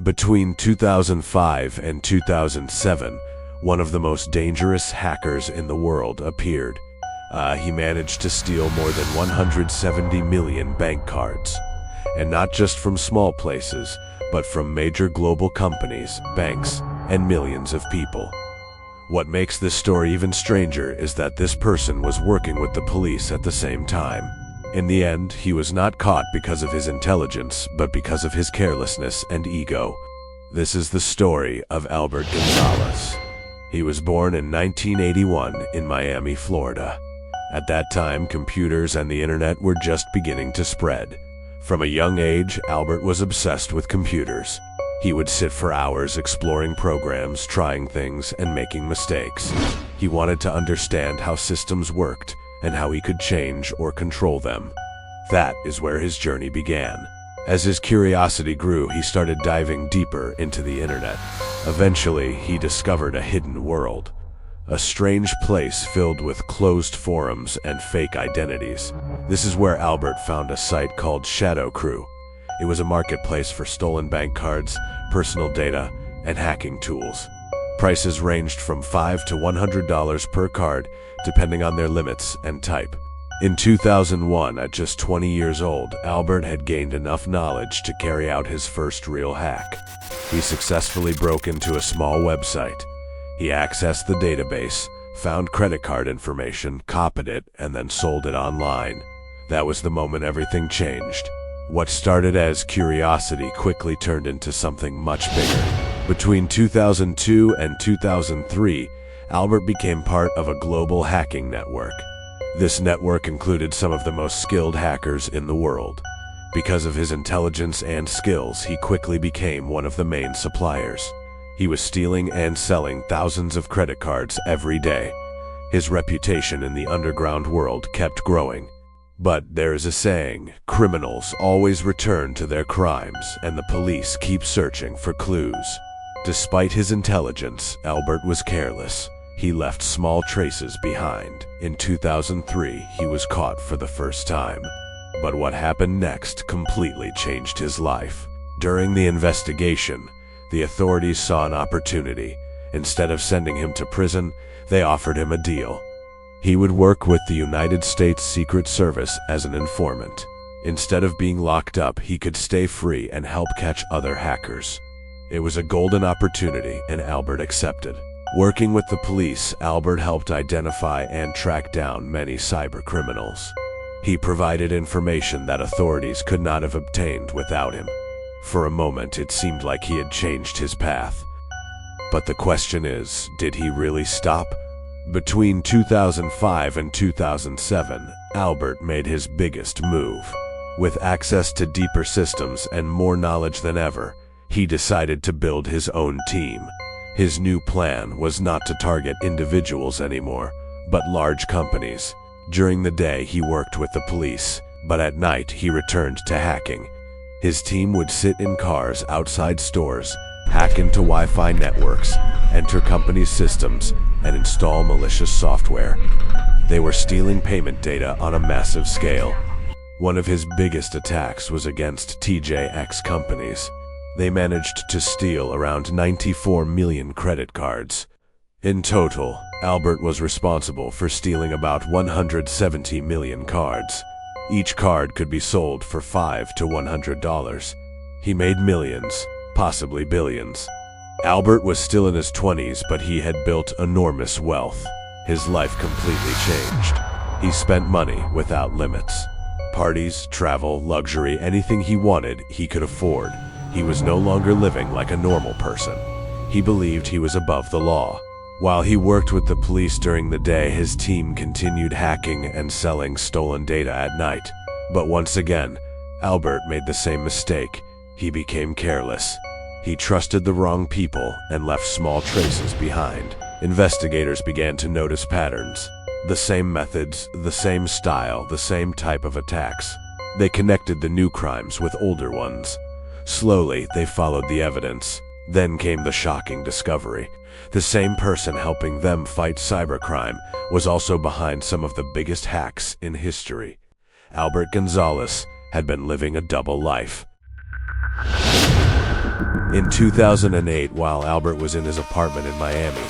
Between 2005 and 2007, one of the most dangerous hackers in the world appeared. He managed to steal more than 170 million bank cards. And not just from small places, but from major global companies, banks, and millions of people. What makes this story even stranger is that this person was working with the police at the same time. In the end, he was not caught because of his intelligence, but because of his carelessness and ego. This is the story of Albert Gonzalez. He was born in 1981 in Miami, Florida. At that time, computers and the internet were just beginning to spread. From a young age, Albert was obsessed with computers. He would sit for hours exploring programs, trying things, and making mistakes. He wanted to understand how systems worked and how he could change or control them. That is where his journey began. As his curiosity grew, he started diving deeper into the internet. Eventually, he discovered a hidden world. A strange place filled with closed forums and fake identities. This is where Albert found a site called Shadow Crew. It was a marketplace for stolen bank cards, personal data, and hacking tools. Prices ranged from $5 to $100 per card, depending on their limits and type. In 2001, at just 20 years old, Albert had gained enough knowledge to carry out his first real hack. He successfully broke into a small website. He accessed the database, found credit card information, copied it, and then sold it online. That was the moment everything changed. What started as curiosity quickly turned into something much bigger. Between 2002 and 2003, Albert became part of a global hacking network. This network included some of the most skilled hackers in the world. Because of his intelligence and skills, he quickly became one of the main suppliers. He was stealing and selling thousands of credit cards every day. His reputation in the underground world kept growing. But there is a saying, criminals always return to their crimes, and the police keep searching for clues. Despite his intelligence, Albert was careless. He left small traces behind. In 2003, he was caught for the first time. But what happened next completely changed his life. During the investigation, the authorities saw an opportunity. Instead of sending him to prison, they offered him a deal. He would work with the United States Secret Service as an informant. Instead of being locked up, he could stay free and help catch other hackers. It was a golden opportunity, and Albert accepted. Working with the police, Albert helped identify and track down many cyber criminals. He provided information that authorities could not have obtained without him. For a moment, it seemed like he had changed his path. But the question is, did he really stop? Between 2005 and 2007, Albert made his biggest move. With access to deeper systems and more knowledge than ever, he decided to build his own team. His new plan was not to target individuals anymore, but large companies. During the day, he worked with the police, but at night, he returned to hacking. His team would sit in cars outside stores, hack into Wi-Fi networks, enter company systems, and install malicious software. They were stealing payment data on a massive scale. One of his biggest attacks was against TJX companies. They managed to steal around 94 million credit cards. In total, Albert was responsible for stealing about 170 million cards. Each card could be sold for $5 to $100. He made millions, possibly billions. Albert was still in his 20s, but he had built enormous wealth. His life completely changed. He spent money without limits. Parties, travel, luxury, anything he wanted, he could afford. He was no longer living like a normal person. He believed he was above the law. While he worked with the police during the day, his team continued hacking and selling stolen data at night. But once again, Albert made the same mistake. He became careless. He trusted the wrong people and left small traces behind. Investigators began to notice patterns. The same methods, the same style, the same type of attacks. They connected the new crimes with older ones. Slowly, they followed the evidence. Then came the shocking discovery. The same person helping them fight cybercrime was also behind some of the biggest hacks in history. Albert Gonzalez had been living a double life. In 2008, while Albert was in his apartment in Miami,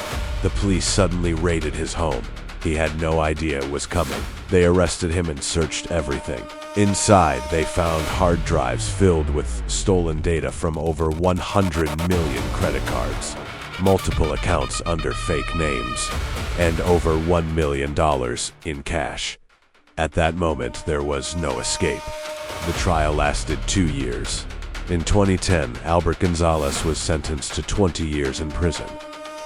the police suddenly raided his home. He had no idea it was coming. They arrested him and searched everything. Inside, they found hard drives filled with stolen data from over 100 million credit cards, multiple accounts under fake names, and over $1 million in cash. At that moment, there was no escape. The trial lasted 2 years. In 2010, Albert Gonzalez was sentenced to 20 years in prison.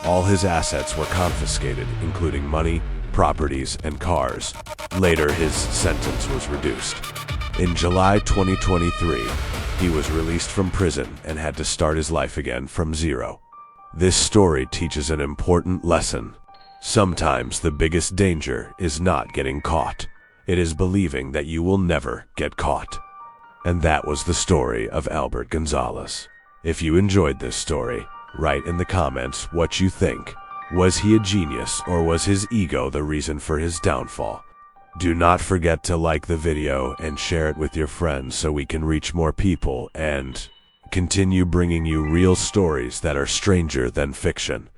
All his assets were confiscated, including money, properties, and cars. Later, his sentence was reduced. In July 2023, he was released from prison and had to start his life again from zero. This story teaches an important lesson. Sometimes the biggest danger is not getting caught. It is believing that you will never get caught. And that was the story of Albert Gonzalez. If you enjoyed this story, write in the comments what you think. Was he a genius, or was his ego the reason for his downfall? Do not forget to like the video and share it with your friends so we can reach more people and continue bringing you real stories that are stranger than fiction.